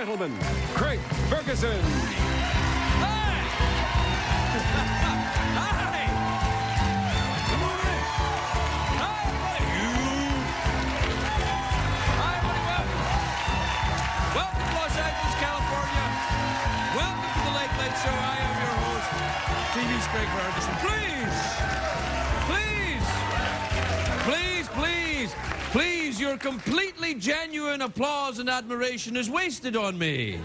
gentlemen, Craig Ferguson. Hi! Hi! Come on in. Hi, everybody. Hi, everybody. Welcome to Los Angeles, California. Welcome to the Late Late Show. I am your host, TV's Craig Ferguson. Please, your completely genuine applause and admiration is wasted on me.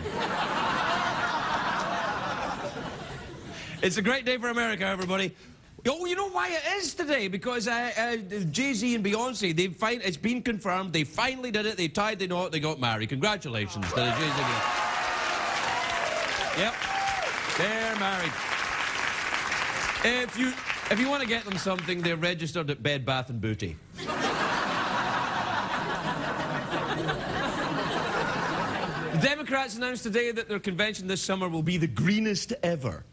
It's a great day for America, everybody. Oh, you know why it is today? Because Jay-Z and Beyonce, it's been confirmed, they finally did it, they tied the knot, they got married. Congratulations to the Jay-Z and Beyonce. Yep, they're married. If you want to get them something, they're registered at Bed Bath & Booty. The Democrats announced today that their convention this summer will be the greenest ever.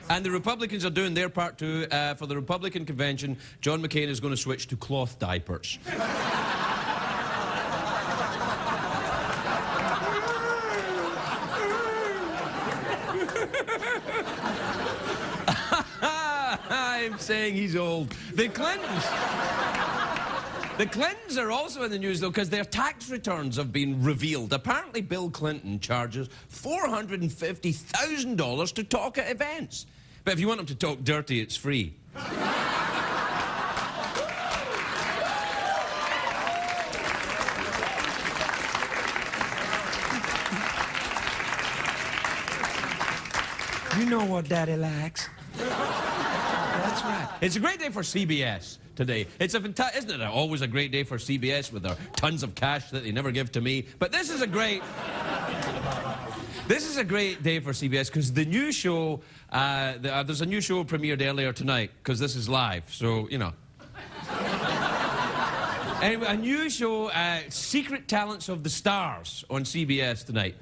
And the Republicans are doing their part too. For the Republican convention, John McCain is going to switch to cloth diapers. I'm saying he's old. The Clintons are also in the news, though, because their tax returns have been revealed. Apparently, Bill Clinton charges $450,000 to talk at events. But if you want him to talk dirty, it's free. You know what Daddy likes. That's right. It's a great day for CBS today. Isn't it always a great day for CBS with their tons of cash that they never give to me? But this is a great day for CBS because the new show, there's a new show premiered earlier tonight because this is live, so, you know. Anyway, a new show, Secret Talents of the Stars on CBS tonight.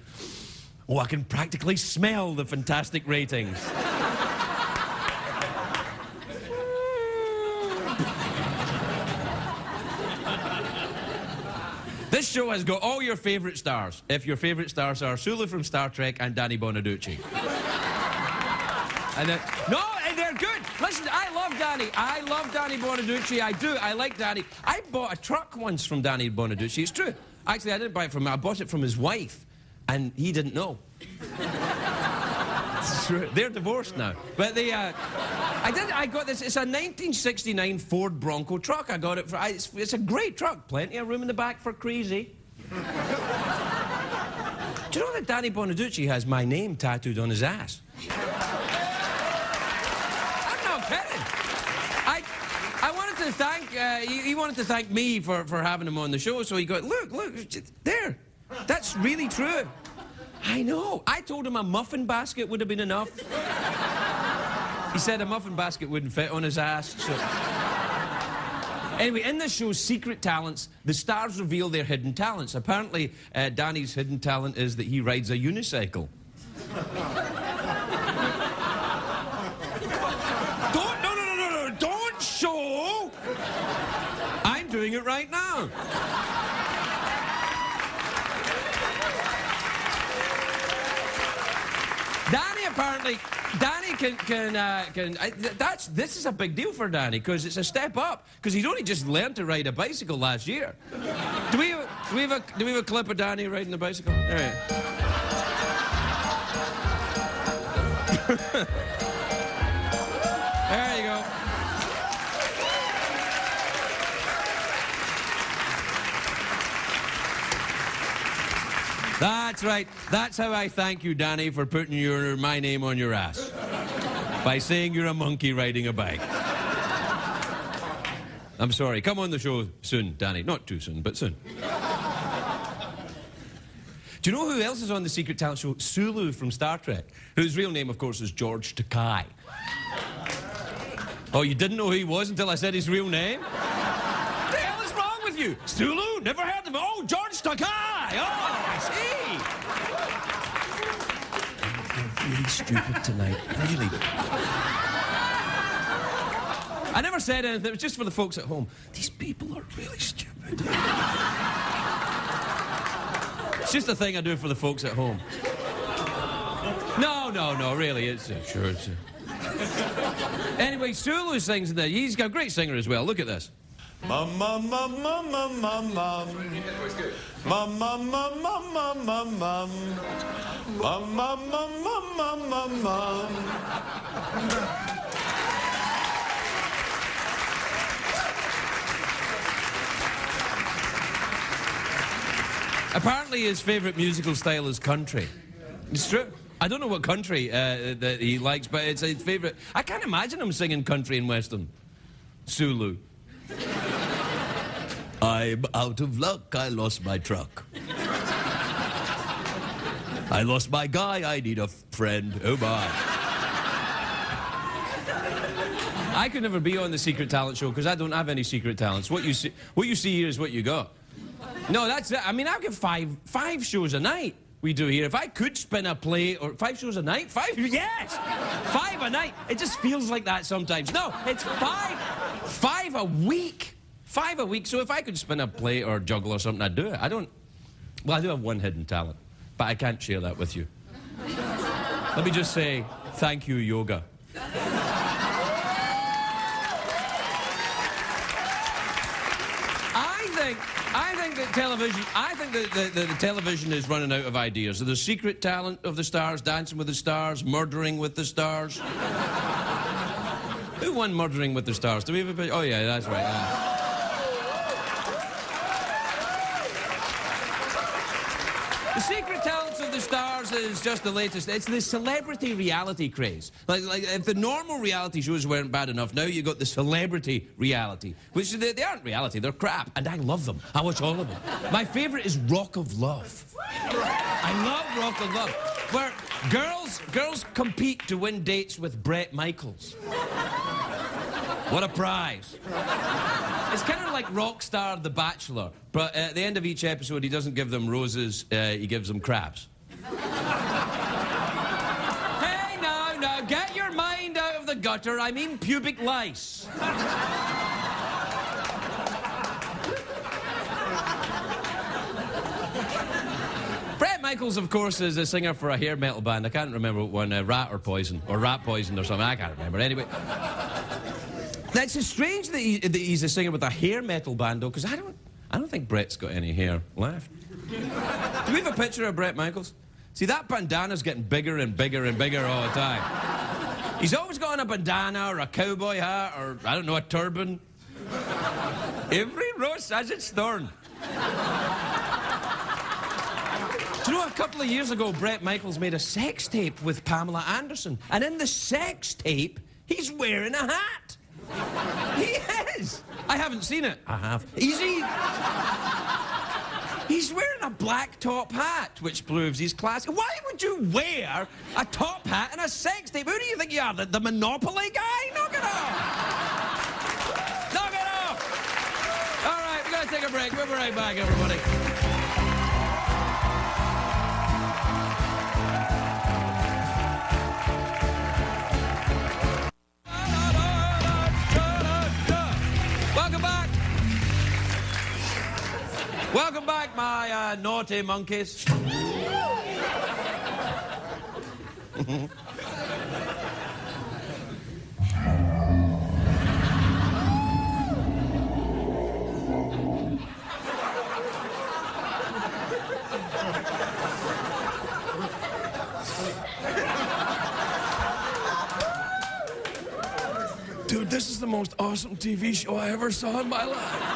Oh, I can practically smell the fantastic ratings. This show has got all your favourite stars, if your favourite stars are Sulu from Star Trek and Danny Bonaducci. And they're good. Listen, I love Danny. I love Danny Bonaducci. I do. I like Danny. I bought a truck once from Danny Bonaducci. It's true. Actually, I didn't buy it from him. I bought it from his wife, and he didn't know. It's true. They're divorced now. But I got this. It's a 1969 Ford Bronco truck. I got it for. It's a great truck. Plenty of room in the back for crazy. Do you know that Danny Bonaducci has my name tattooed on his ass? I'm not kidding. I wanted to thank. He wanted to thank me for having him on the show. So he got look there. That's really true. I know. I told him a muffin basket would have been enough. He said a muffin basket wouldn't fit on his ass, so... Anyway, in this show, Secret Talents, the stars reveal their hidden talents. Apparently, Danny's hidden talent is that he rides a unicycle. No, don't show! I'm doing it right now. Danny this is a big deal for Danny because it's a step up because he's only just learned to ride a bicycle last year. Do we have a clip of Danny riding a bicycle? All right. There you go. That's right. That's how I thank you, Danny, for putting my name on your ass. By saying you're a monkey riding a bike. I'm sorry. Come on the show soon, Danny. Not too soon, but soon. Do you know who else is on the Secret Talent show? Sulu from Star Trek, whose real name, of course, is George Takei. Oh, you didn't know who he was until I said his real name? What the hell is wrong with you? Sulu? Never heard of him. Oh, George Takei! Oh, I see. You're really stupid tonight. Really. I never said anything. It was just for the folks at home. These people are really stupid. It's just a thing I do for the folks at home. No, really, it's... sure, it's... Anyway, Sulu sings in there. He's a great singer as well. Look at this. Mum, mum, mum, mum, mum, mum, mum. Mum, mum, mum, mum, mum, mum, mum. Mum, mum, mum, mum, mum, mum, mum. Apparently his favourite musical style is country. It's true. I don't know what country that he likes, but it's his favourite. I can't imagine him singing country and western. Sulu. I'm out of luck, I lost my truck. I lost my guy, I need a friend. Oh my. I could never be on the Secret Talent show because I don't have any secret talents. What you see here is what you got. No, that's it. I mean, I'll give five shows a night we do here. If I could spin a play, or 5 shows a night? 5? Yes! 5 a night. It just feels like that sometimes. No, it's 5 a week. 5 a week. So if I could spin a play or juggle or something, I'd do it. I do have one hidden talent, but I can't share that with you. Let me just say, thank you, yoga. I think that the television is running out of ideas. So the Secret Talent of the Stars, Dancing with the Stars, Murdering with the Stars. Who won Murdering with the Stars? Do we have a picture? Oh yeah, that's right. The Secret Talents of the Stars is just the latest. It's the celebrity reality craze. Like if the normal reality shows weren't bad enough, now you got the celebrity reality, which they aren't reality, they're crap, and I love them. I watch all of them. My favourite is Rock of Love. I love Rock of Love, where girls compete to win dates with Bret Michaels. What a prize. It's kind of like Rockstar The Bachelor, but at the end of each episode, he doesn't give them roses, he gives them crabs. Hey, now, get your mind out of the gutter. I mean pubic lice. Bret Michaels, of course, is a singer for a hair metal band. I can't remember what one, Rat or Poison, or Rat Poison or something. I can't remember. Anyway. That's strange that he's a singer with a hair metal band, though, because I don't think Bret's got any hair left. Do we have a picture of Bret Michaels? See, that bandana's getting bigger and bigger and bigger all the time. He's always got on a bandana or a cowboy hat or, I don't know, a turban. Every rose has its thorn. Do you know, a couple of years ago, Bret Michaels made a sex tape with Pamela Anderson, and in the sex tape, he's wearing a hat. He is! I haven't seen it. I have. He's wearing a black top hat, which proves he's classy. Why would you wear a top hat and a sex tape? Who do you think you are, the Monopoly guy? Knock it off! Knock it off! All right, we're going to take a break. We'll be right back, everybody. Welcome back, my naughty monkeys. Dude, this is the most awesome TV show I ever saw in my life.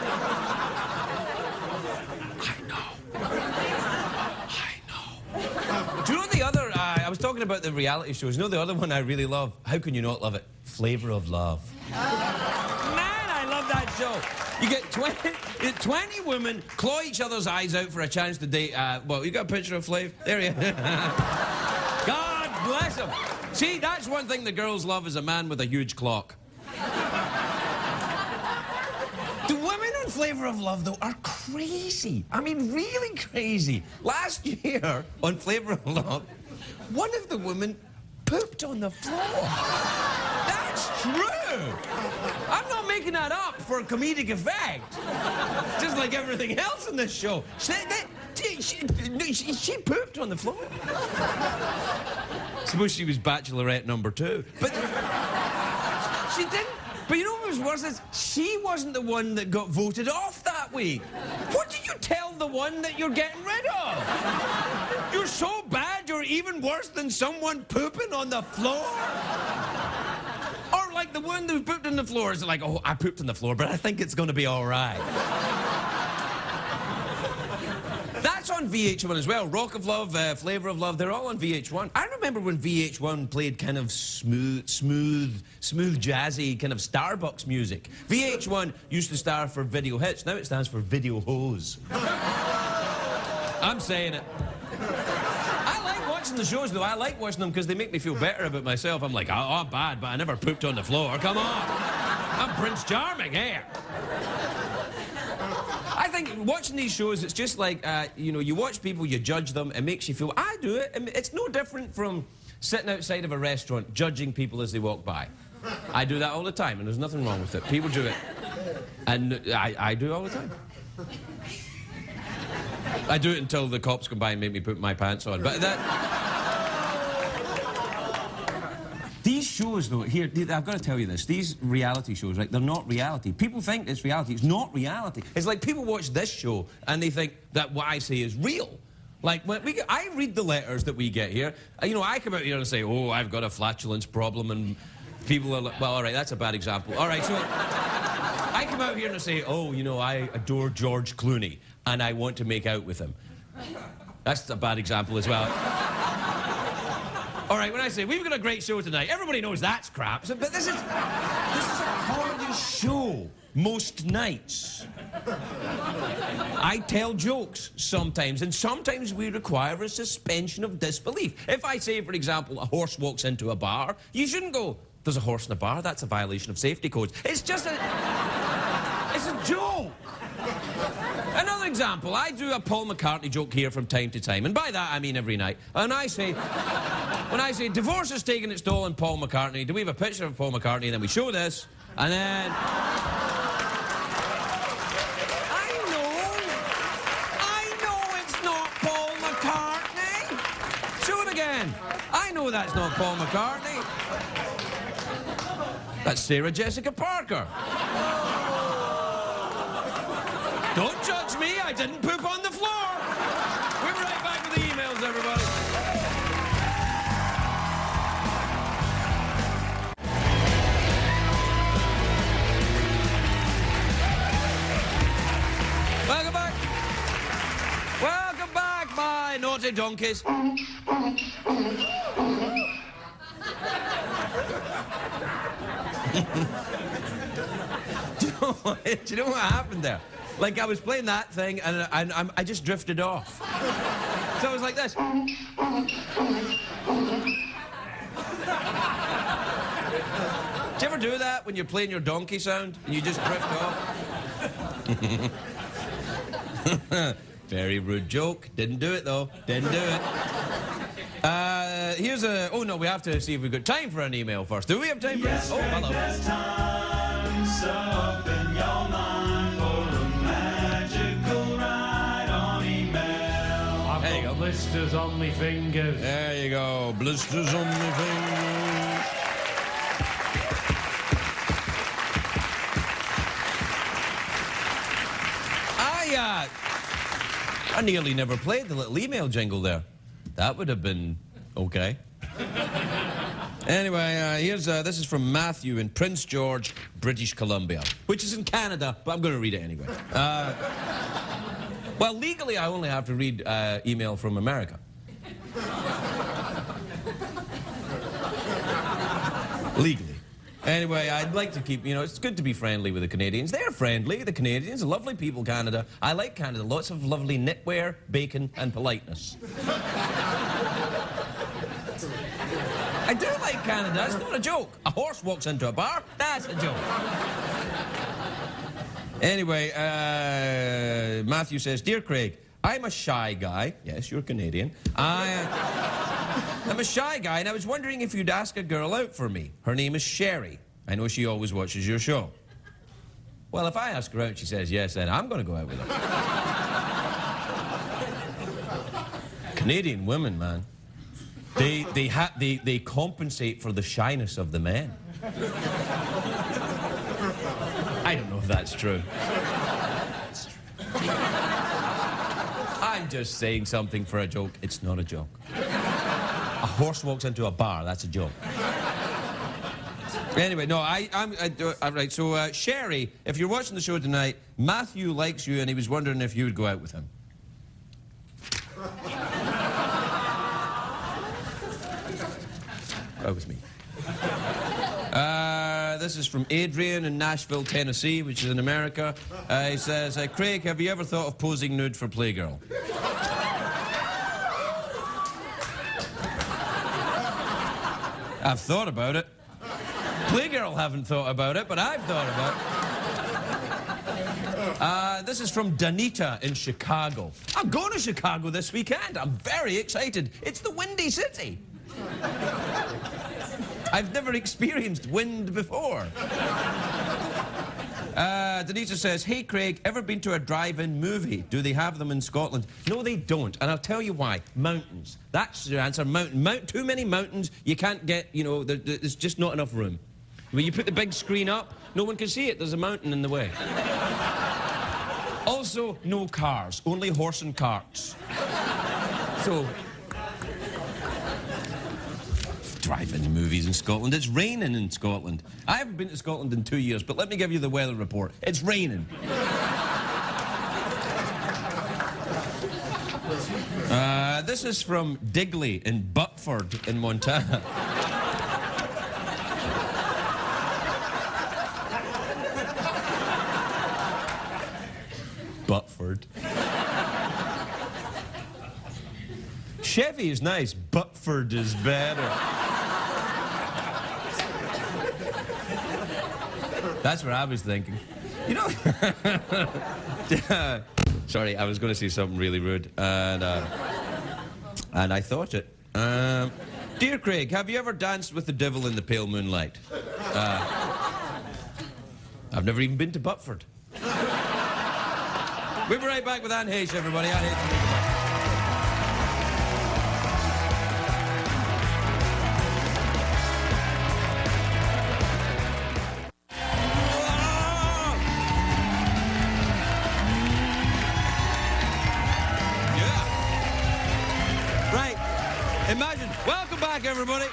Do you know the other, I was talking about the reality shows. You know the other one I really love? How can you not love it? Flavor of Love. Man, I love that show. You get 20 women claw each other's eyes out for a chance to date, well, you got a picture of Flav? There he is. God bless him. See, that's one thing the girls love is a man with a huge clock. The women on Flavor of Love, though, are crazy. I mean, really crazy. Last year, on Flavor of Love, one of the women pooped on the floor. That's true. I'm not making that up for comedic effect. Just like everything else in this show. She pooped on the floor. Suppose she was bachelorette number 2. But she didn't. But you know what was worse is she wasn't the one that got voted off that week. What do you tell the one that you're getting rid of? You're so bad you're even worse than someone pooping on the floor? Or like the one who pooped on the floor is like, oh, I pooped on the floor, but I think it's going to be all right. That's on VH1 as well. Rock of Love, Flavor of Love, they're all on VH1. I remember when VH1 played kind of smooth, jazzy, kind of Starbucks music. VH1 used to stand for Video Hits. Now it stands for Video Hose. I'm saying it. I like watching the shows, though. I like watching them because they make me feel better about myself. I'm like, oh, I'm bad, but I never pooped on the floor. Come on. I'm Prince Charming here. I think watching these shows, it's just like, you know, you watch people, you judge them, it makes you feel, I do it. It's no different from sitting outside of a restaurant, judging people as they walk by. I do that all the time, and there's nothing wrong with it. People do it. And I do it all the time. I do it until the cops come by and make me put my pants on. But that... These shows, though, here, I've got to tell you this. These reality shows, right, they're not reality. People think it's reality. It's not reality. It's like people watch this show and they think that what I say is real. Like, when I read the letters that we get here. You know, I come out here and say, oh, I've got a flatulence problem, and people are like, well, all right, that's a bad example. All right, so I come out here and I say, oh, you know, I adore George Clooney, and I want to make out with him. That's a bad example as well. All right, when I say, we've got a great show tonight, everybody knows that's crap. So, but this is a comedy show most nights. I tell jokes sometimes, and sometimes we require a suspension of disbelief. If I say, for example, a horse walks into a bar, you shouldn't go, there's a horse in a bar, that's a violation of safety codes. It's just it's a joke. Another example, I do a Paul McCartney joke here from time to time, and by that I mean every night. And when I say, divorce has taken its toll on Paul McCartney, do we have a picture of Paul McCartney? And then we show this, and then... I know it's not Paul McCartney. Show it again. I know that's not Paul McCartney. That's Sarah Jessica Parker. Don't judge me, I didn't poop on the floor. We'll be right back with the emails, everybody. Welcome back. Welcome back, my naughty donkeys. Do you know what happened there? Like, I was playing that thing, and I just drifted off. So I was like this. Do you ever do that when you're playing your donkey sound, and you just drift off? Very rude joke. Didn't do it, though. Didn't do it. Here's a... Oh, no, we have to see if we've got time for an email first. Do we have time for it? Oh, hello. There's time, so open your mind for a magical ride on email. I've got blisters on me fingers. There you go. Blisters on my fingers. I nearly never played the little email jingle there. That would have been okay. Anyway, this is from Matthew in Prince George, British Columbia, which is in Canada, but I'm going to read it anyway. Well, legally, I only have to read email from America. Legally. Anyway, I'd like to keep, you know, it's good to be friendly with the Canadians. They're friendly, the Canadians, lovely people, Canada. I like Canada. Lots of lovely knitwear, bacon, and politeness. I do like Canada. It's not a joke. A horse walks into a bar, that's a joke. Anyway, Matthew says, Dear Craig, I'm a shy guy. Yes, you're Canadian. I'm a shy guy, and I was wondering if you'd ask a girl out for me. Her name is Sherry. I know she always watches your show. Well, if I ask her out and she says yes, then I'm going to go out with her. Canadian women, man. They compensate for the shyness of the men. I don't know if that's true. I'm just saying something for a joke. It's not a joke. A horse walks into a bar, that's a joke. Anyway, no, I'm right. So, Sherry, if you're watching the show tonight, Matthew likes you and he was wondering if you would go out with him. That was me. This is from Adrian in Nashville, Tennessee, which is in America. He says, Craig, have you ever thought of posing nude for Playgirl? I've thought about it. Playgirl haven't thought about it, but I've thought about it. This is from Danita in Chicago. I'm going to Chicago this weekend. I'm very excited. It's the Windy City. I've never experienced wind before. Danita says, hey, Craig, ever been to a drive-in movie? Do they have them in Scotland? No, they don't, and I'll tell you why. Mountains. That's the answer. Too many mountains, you can't get, you know, there's just not enough room. When you put the big screen up, no one can see it. There's a mountain in the way. Also, no cars, only horse and carts. So... drive-in movies in Scotland. It's raining in Scotland. I haven't been to Scotland in 2 years, but let me give you the weather report. It's raining. This is from Digley in Butford in Montana. Butford. Chevy is nice, Butford is better. That's what I was thinking. You know... sorry, I was going to say something really rude, and I thought it. Dear Craig, have you ever danced with the devil in the pale moonlight? I've never even been to Butford. We'll be right back with Anne Heche, everybody. Anne Heche. Imagine, welcome back, everybody.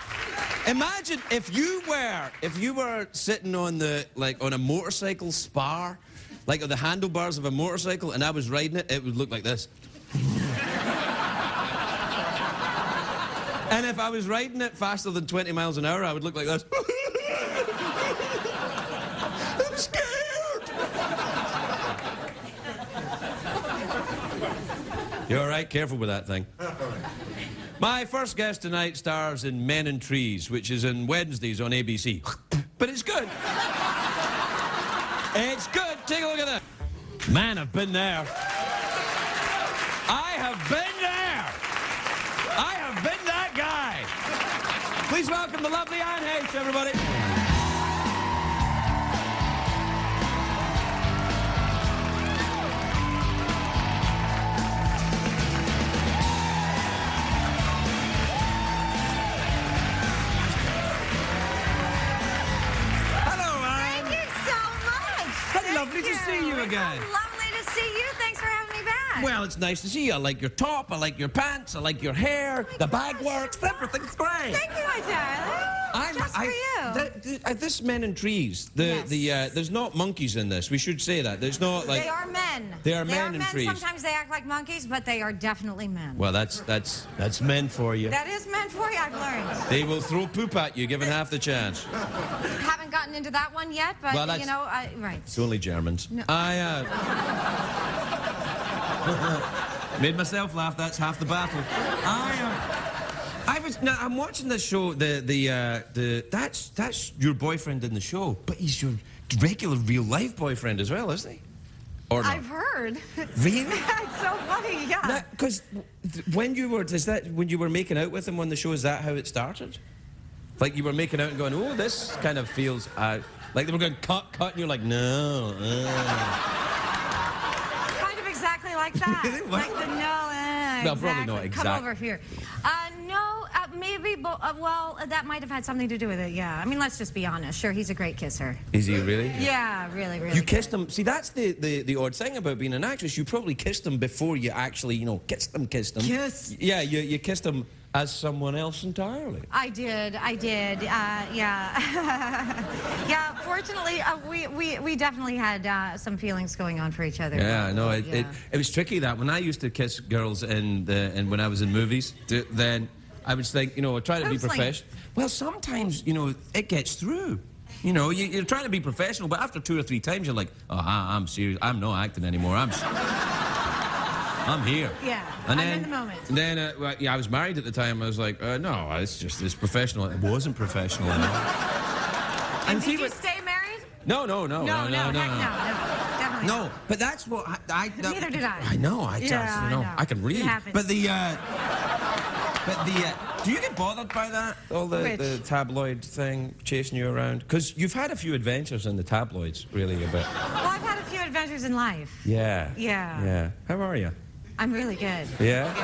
Imagine if you were sitting on on a motorcycle spar, like on the handlebars of a motorcycle, and I was riding it, it would look like this. And if I was riding it faster than 20 miles an hour, I would look like this. I'm scared. You all right? Careful with that thing. My first guest tonight stars in Men and Trees, which is on Wednesdays on ABC. But it's good. It's good. Take a look at that. Man, I've been there. I have been there. I have been that guy. Please welcome the lovely Anne Heche, everybody. Lovely to see you again. It's so lovely to see you. Thanks for having me back. Well, it's nice to see you. I like your top, I like your pants, I like your hair, the bag works, everything's great. Thank you, my darling. Just for you. This Men and Trees, there's not monkeys in this. We should say that. There's not like... They are men. They are men in trees. Sometimes they act like monkeys, but they are definitely men. Well, that's men for you. That is men for you, I've learned. They will throw poop at you, given half the chance. Haven't gotten into that one yet, but, well, you know, right. It's only Germans. No. Made myself laugh, that's half the battle. I'm watching this show, that's your boyfriend in the show, but he's your regular real-life boyfriend as well, isn't he? Or not? I've heard. Really? It's so funny, yeah. Because when you were making out with him on the show, is that how it started? Like you were making out and going, oh, this kind of feels... like they were going, cut, and you're like, no. Kind of exactly like that. Really? Like the no, Well, probably not Come exactly. over here. No, maybe, well, that might have had something to do with it, yeah. I mean, let's just be honest. Sure, he's a great kisser. Is he really? Yeah, really, really You good. kissed him. See, that's the odd thing about being an actress. You probably kissed him before you actually, kissed him. Kiss. Yeah, you kissed him as someone else entirely. I did, yeah. Yeah, fortunately, we definitely had some feelings going on for each other. Yeah, no, it was tricky that when I used to kiss girls and when I was in movies, then I would think, try to be professional. Well, sometimes, it gets through. You're trying to be professional, but after 2 or 3 times, you're like, oh, I'm serious. I'm not acting anymore. I'm here. Yeah, and I'm in the moment. Then, I was married at the time. I was like, no, it's professional. It wasn't professional at all. And did you stay married? No, No, definitely No, but that's what Neither did I. I know. I know. can read. It happens. But do you get bothered by that? All the tabloid thing chasing you around? Because you've had a few adventures in the tabloids, really, a bit. Well, I've had a few adventures in life. Yeah. Yeah. Yeah. How are you? I'm really good. Yeah.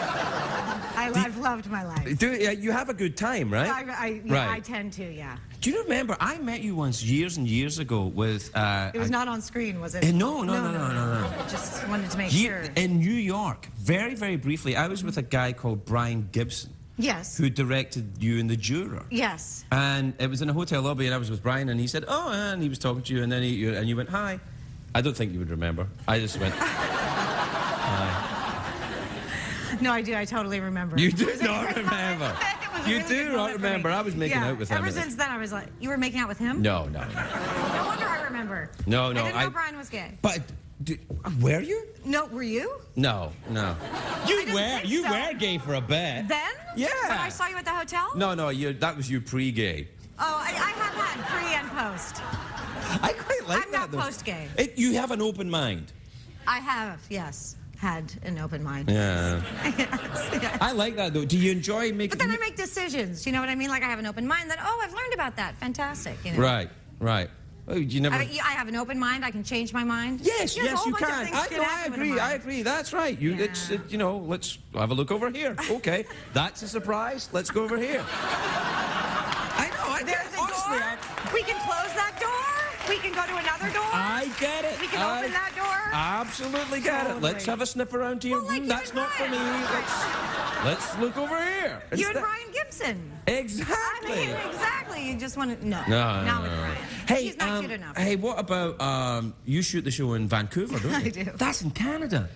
I've loved my life. You have a good time, right? I tend to, yeah. Do you remember I met you once years and years ago with? It was not on screen, was it? No. Just wanted to make sure. In New York, very, very briefly, I was with a guy called Brian Gibson. Yes. Who directed you in The Juror. Yes. And it was in a hotel lobby, and I was with Brian, and he said, oh, and he was talking to you, and then you went, hi. I don't think you would remember. I just went, hi. No, I do. I totally remember. You do not remember. You do not remember. I was making out with him. Ever since then, I was like, you were making out with him? No. No wonder I remember. No. I didn't know Brian was gay. But, were you? No, were you? No. You were gay for a bit. Then? Yeah. When I saw you at the hotel? No, that was you pre-gay. Oh, I have had pre and post. I quite like I'm that, not though. post-gay. You have an open mind. I have, yes. Had an open mind. Yeah. Yes. I like that, though. Do you enjoy making... But then I make decisions, you know what I mean? Like I have an open mind that, I've learned about that. Fantastic, Right. Oh, you never... I have an open mind. I can change my mind. Yes, There's a whole you bunch of can. things to get I after with a mind. agree. That's right. Let's have a look over here. Okay, that's a surprise. Let's go over here. I know. There's a door. We can close that door. We can go to another door. I get it. We can open that door. Absolutely get it. Let's have a sniff around here. Well, like That's not for me. Let's look over here. You and Brian Gibson. Exactly. I mean, exactly. You just want to... No. No. Not with Brian. Hey, He's not cute enough. Hey, what about you shoot the show in Vancouver, don't you? I do. That's in Canada.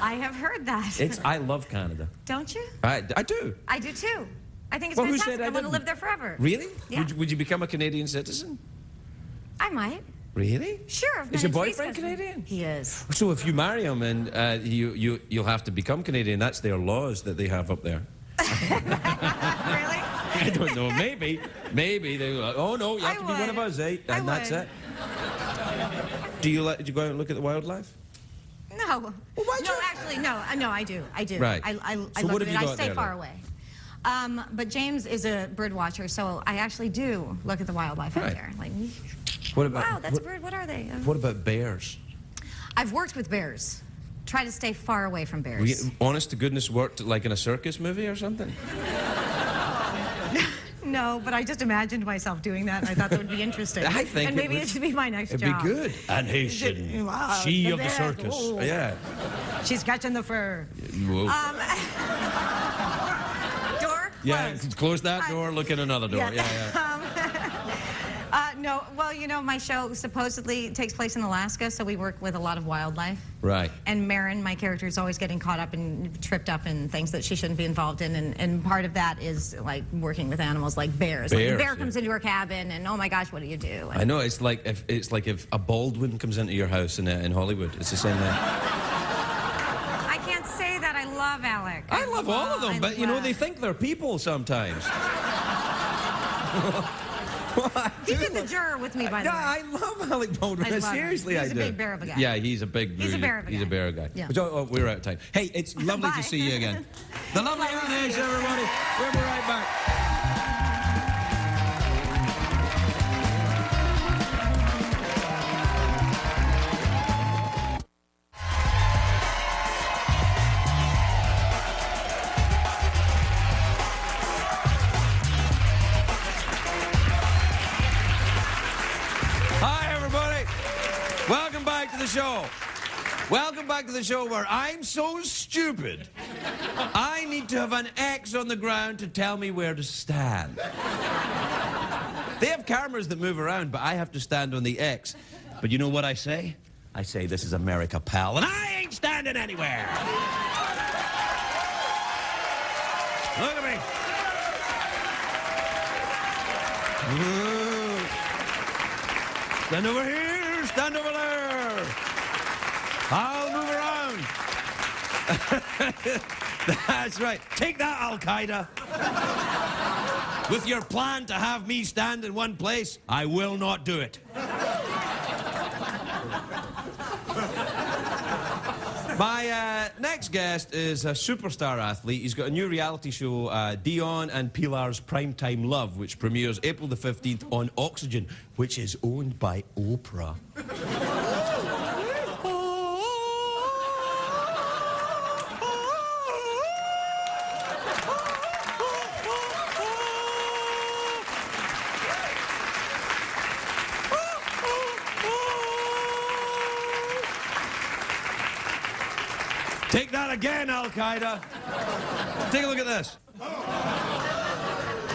I have heard that. I love Canada. Don't you? I do. I do too. I think it's Well, who fantastic. said I I want to didn't? live there forever. Really? Yeah. Would you become a Canadian citizen? I might. Really? Sure. if Is your United boyfriend States Canadian? He is. So if you marry him and you'll have to become Canadian, that's their laws that they have up there. Really? I don't know. Maybe they're like, oh no, you have to be one of us, eh? And that's would. it. Do you go out and look at the wildlife? No. Well, why'd No, you- actually, no. No, I do. Right. I So what look have at you it. I got stay there, far then? away. But James is a bird watcher, so I actually do look at the wildlife out Right. there. Like, What about? wow, that's a bird. What are they? What about bears? I've worked with bears. Try to stay far away from bears. Were you, honest to goodness, worked like in a circus movie or something? No, but I just imagined myself doing that, and I thought that would be interesting. I think and maybe it it should be my next It'd job. be good. And Haitian. Wow, She the of the bears, circus. oh. Yeah. She's catching the fur. Whoa. Door Yeah, closed. close that door, look in another door. Yeah. No, well, my show supposedly takes place in Alaska, so we work with a lot of wildlife. Right. And Marin, my character, is always getting caught up and tripped up in things that she shouldn't be involved in, and part of that is like working with animals like bears. Like, Bears, a bear yeah. comes into her cabin, and oh my gosh, what do you do? And I know, it's like if a Baldwin comes into your house in Hollywood. It's the same thing. I can't say that. I love Alec. I love all of them, but they think they're people sometimes. Well, He did the juror with me, by the way. I love Alec Baldwin. I love him. Seriously, He's I a do. big bear of a guy. Yeah, he's a big. He's a bear of a He's guy. a bear guy. Yeah. Oh, we're out of time. Hey, it's lovely Bye. to see you again. The lovely Heche, everybody. We'll be right back. show. Welcome back to the show where I'm so stupid, I need to have an X on the ground to tell me where to stand. They have cameras that move around, but I have to stand on the X. But you know what I say? I say, this is America, pal, and I ain't standing anywhere. Look at me. Stand over here, stand over there. I'll move around. That's right. Take that, Al-Qaeda. With your plan to have me stand in one place, I will not do it. My next guest is a superstar athlete. He's got a new reality show, Deion and Pilar's Primetime Love, which premieres April the 15th on Oxygen, which is owned by Oprah. Take that again, Al-Qaeda. Take a look at this.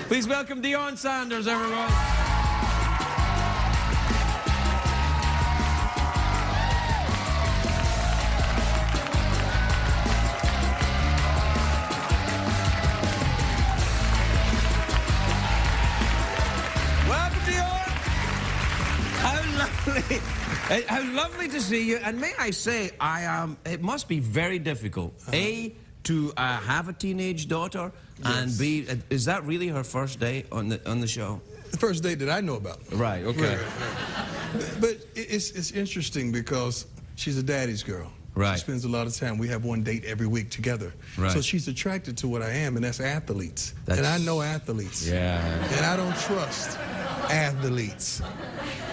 Please welcome Deion Sanders, everyone. Welcome, Deion. How lovely. How lovely to see you, and may I say, it must be very difficult, A, to have a teenage daughter, yes. And B, is that really her first day on the show? The first day that I know about. Right, okay. Right. But it's interesting because she's a daddy's girl. Right. She spends a lot of time. We have one date every week together. Right. So she's attracted to what I am, and that's athletes. And I know athletes. Yeah. And I don't trust athletes.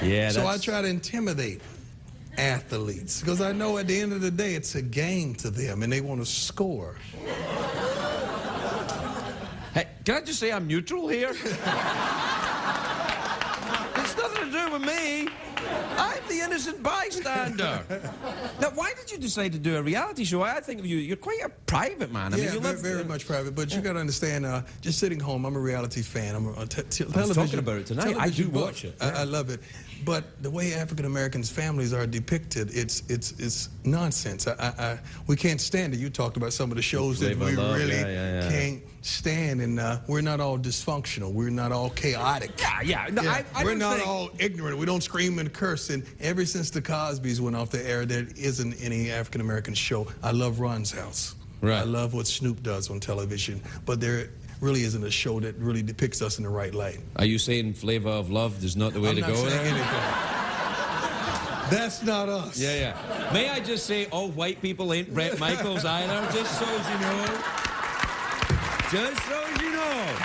Yeah. So I try to intimidate athletes because I know at the end of the day it's a game to them and they want to score. Hey, can I just say I'm neutral here? It's nothing to do with me. I'm the innocent bystander. Now, why did you decide to do a reality show? I think of you, you're quite a private man. I mean, you live very much private, but you got to understand, just sitting home, I'm a reality fan. I'm a television. I was talking about it tonight. I do watch it. I love it. But the way African Americans' families are depicted, it's nonsense. We can't stand it. You talked about some of the shows that we really can't stand, and we're not all dysfunctional. We're not all chaotic. Yeah. No, we're not all ignorant. We don't scream and curse. And ever since the Cosbys went off the air, there isn't any African American show. I love Ron's House. Right. I love what Snoop does on television. But there really isn't a show that really depicts us in the right light. Are you saying Flavor of Love is not the way to go there? Anything. That's not us. Yeah. May I just say, all white people ain't Bret Michaels either, just so as you know. Just so as you know.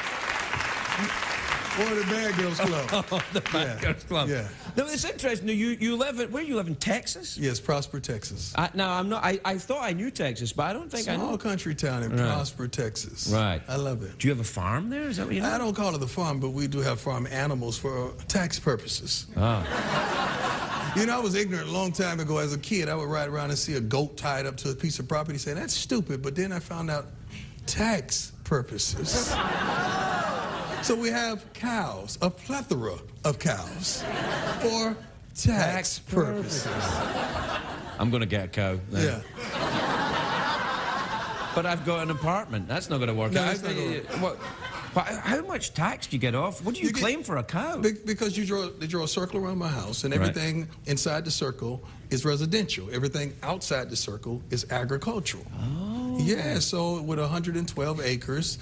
Or the Bad Girls Club. Oh, the Bad Girls Club. Yeah. No, it's interesting. You live where you live in Texas? Yes, Prosper, Texas. Now I'm not. I thought I knew Texas, but I don't think I know. Small country town in Prosper, Texas. Right. I love it. Do you have a farm there? Is that what you know? I don't call it a farm, but we do have farm animals for tax purposes. Oh. You know, I was ignorant a long time ago as a kid. I would ride around and see a goat tied up to a piece of property, say that's stupid. But then I found out tax purposes. So we have cows, a plethora of cows, for tax purposes. I'm going to get a cow then. Yeah. But I've got an apartment. That's not going to work out. How much tax do you get off? What do you claim for a cow? Because they draw a circle around my house, and everything inside the circle is residential. Everything outside the circle is agricultural. Oh. Yeah, so with 112 acres,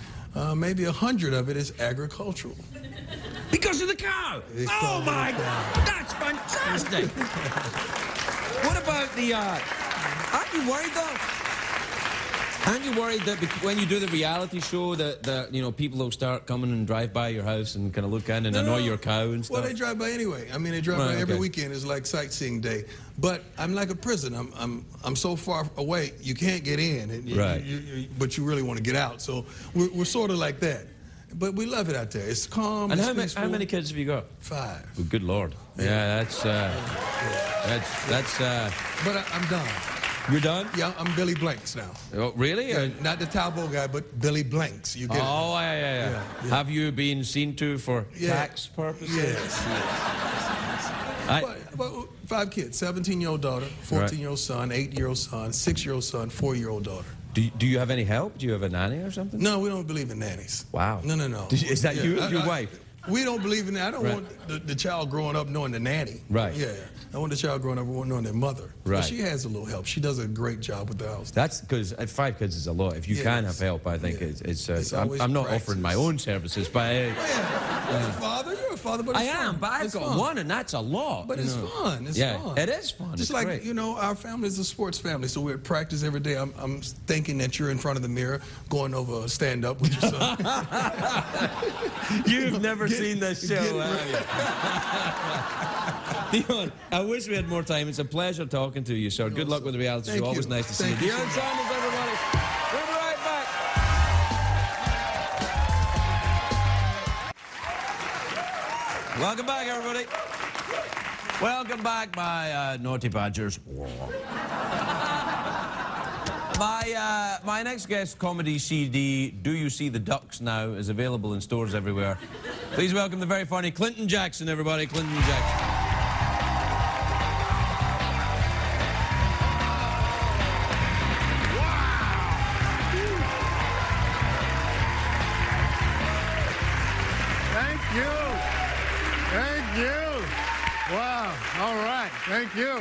maybe 100 of it is agricultural. Because of the cow? Oh my God, that's fantastic. What about the, aren't you worried though? Aren't you worried that when you do the reality show that you know, people will start coming and drive by your house and kind of look in and annoy your cow and stuff? Well, they drive by anyway. I mean, they drive by every weekend. It's like sightseeing day. But I'm like a prison. I'm so far away, you can't get in. But you really want to get out. So we're sort of like that. But we love it out there. It's calm. And it's how many kids have you got? 5. Well, good Lord. Yeah, that's. But I'm done. You're done? Yeah, I'm Billy Blanks now. Oh, really? Yeah, not the Talbot guy, but Billy Blanks. You get it? Oh, yeah. Yeah. Have you been seen to for Yeah. tax purposes? Yes. But 5 kids, 17-year-old daughter, 14-year-old son, 8-year-old son, 6-year-old son, 4-year-old daughter. Do you have any help? Do you have a nanny or something? No, we don't believe in nannies. Wow. No. Is that your wife? We don't believe in that. I don't want the child growing up knowing the nanny. Right. Yeah. I want the child growing up knowing their mother. Right. But she has a little help. She does a great job with the house. That's because 5 kids is a lot. If you can have help, I think it's I'm not offering my own services, but You're a father, but it's I am, fun. but I've It's got fun. one, and that's a lot. But it's fun. It's fun. It is fun. Just it's like, great. our family is a sports family, so we're at practice every day. I'm thinking that you're in front of the mirror going over a stand-up with your son. You've never seen this show, have you? Deion, I wish we had more time. It's a pleasure talking to you, sir. Good luck with the reality show. Always nice to see you. Deion Sanders, everybody. We'll be right back. Welcome back, everybody. Welcome back, my naughty badgers. My next guest comedy CD, Do You See the Ducks Now, is available in stores everywhere. Please welcome the very funny Clinton Jackson, everybody. Clinton Jackson. Thank you. Wow. All right. Thank you.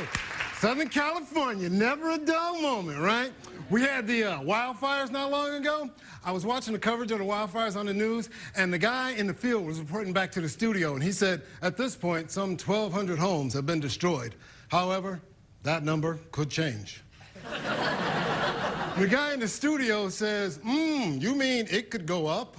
Southern California, never a dull moment, right? We had the wildfires not long ago. I was watching the coverage of the wildfires on the news, and the guy in the field was reporting back to the studio, and he said, at this point, some 1,200 homes have been destroyed. However, that number could change. The guy in the studio says, you mean it could go up?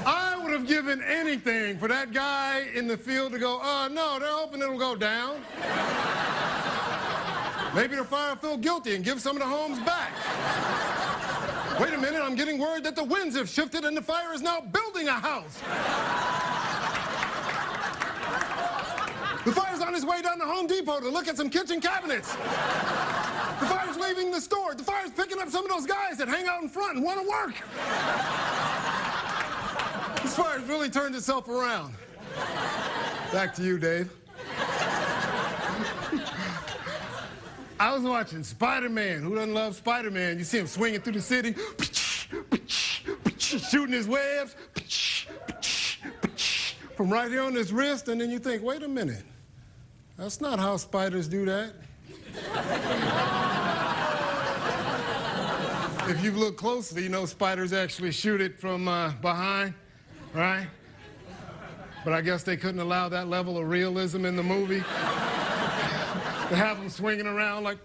I would have given anything for that guy in the field to go, no, they're hoping it'll go down. Maybe the fire will feel guilty and give some of the homes back. Wait a minute, I'm getting word that the winds have shifted and the fire is now building a house. The fire's on his way down to Home Depot to look at some kitchen cabinets. The fire's leaving the store. The fire's picking up some of those guys that hang out in front and want to work. This fire's really turned itself around. Back to you, Dave. I was watching Spider-Man. Who doesn't love Spider-Man? You see him swinging through the city, shooting his webs, from right here on his wrist, and then you think, wait a minute, that's not how spiders do that. If you look closely, you know spiders actually shoot it from behind, right? But I guess they couldn't allow that level of realism in the movie. To have them swinging around like...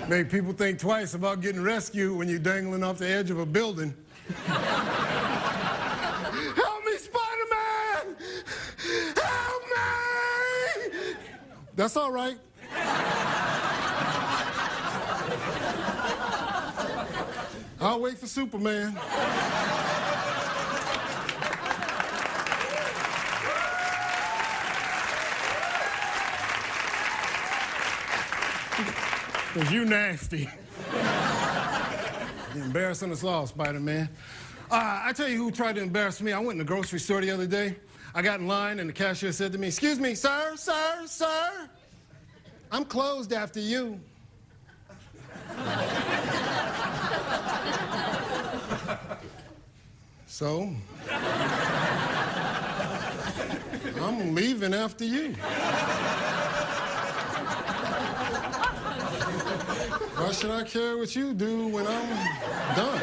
Make people think twice about getting rescued when you're dangling off the edge of a building. Help me, Spider-Man! Help me! That's all right. I'll wait for Superman. Because you nasty. You're embarrassing us all, Spider-Man. I tell you who tried to embarrass me. I went in the grocery store the other day. I got in line, and the cashier said to me, "Excuse me, sir, I'm closed after you." So, I'm leaving after you. Why should I care what you do when I'm done?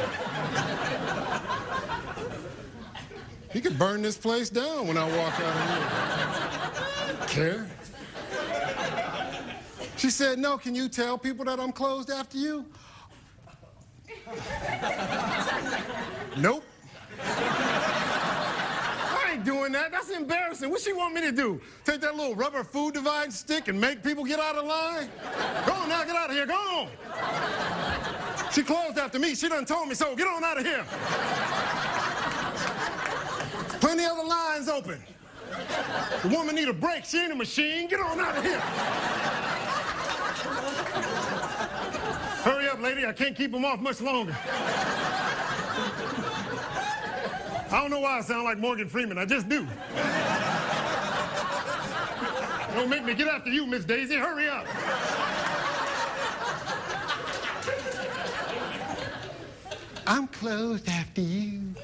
You could burn this place down when I walk out of here. Care? She said, "No, can you tell people that I'm closed after you?" Nope. I ain't doing that. That's embarrassing. What she want me to do? Take that little rubber food dividing stick and make people get out of line? Go on now, get out of here, go on. She closed after me. She done told me so. Get on out of here. Plenty other lines open. The woman need a break. She ain't a machine. Get on out of here. Hurry up, lady. I can't keep them off much longer. I don't know why I sound like Morgan Freeman. I just do. Don't make me get after you, Miss Daisy. Hurry up. I'm closed after you.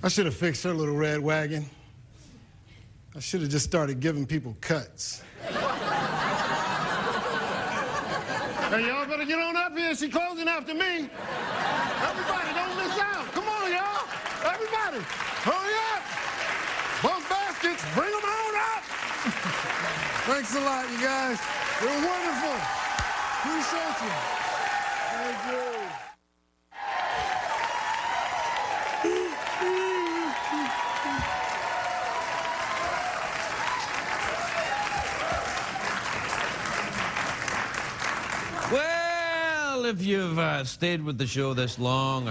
I should have fixed her little red wagon. I should have just started giving people cuts. Hey, y'all better get on up here. She's closing after me. Everybody, don't miss out. Come on, y'all. Everybody, hurry up. Both baskets, bring them on up. Thanks a lot, you guys. You're wonderful. Appreciate you. Thank you. Well, if you've stayed with the show this long,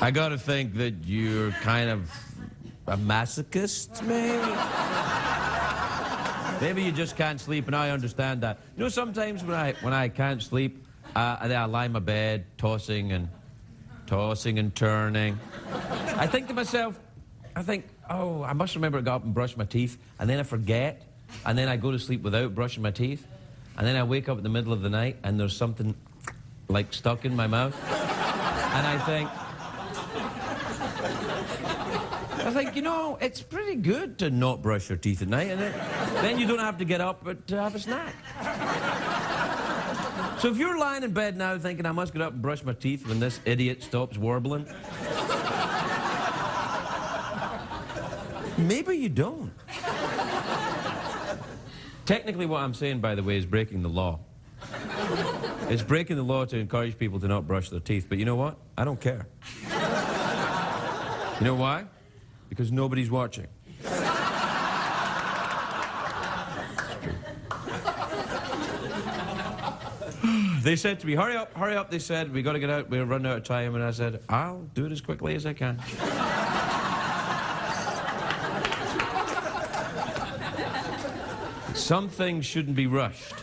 I gotta think that you're kind of a masochist, maybe? Maybe you just can't sleep, and I understand that. You know, sometimes when I can't sleep, I lie in my bed, tossing and turning. I think to myself, oh, I must remember to go up and brush my teeth, and then I forget, and then I go to sleep without brushing my teeth, and then I wake up in the middle of the night, and there's something, like, stuck in my mouth, and I think, you know, it's pretty good to not brush your teeth at night, and then you don't have to get up to have a snack. So if you're lying in bed now thinking, I must get up and brush my teeth when this idiot stops warbling, maybe you don't. Technically, what I'm saying, by the way, is breaking the law. It's breaking the law to encourage people to not brush their teeth, but you know what? I don't care. You know why? Because nobody's watching. They said to me, hurry up, they said, we got to get out, we're running out of time, and I said, I'll do it as quickly as I can. Some things shouldn't be rushed.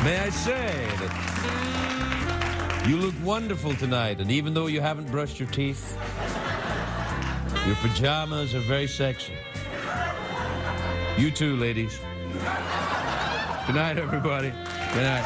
May I say that you look wonderful tonight, and even though you haven't brushed your teeth, your pajamas are very sexy. You too, ladies. Good night, everybody. Good night.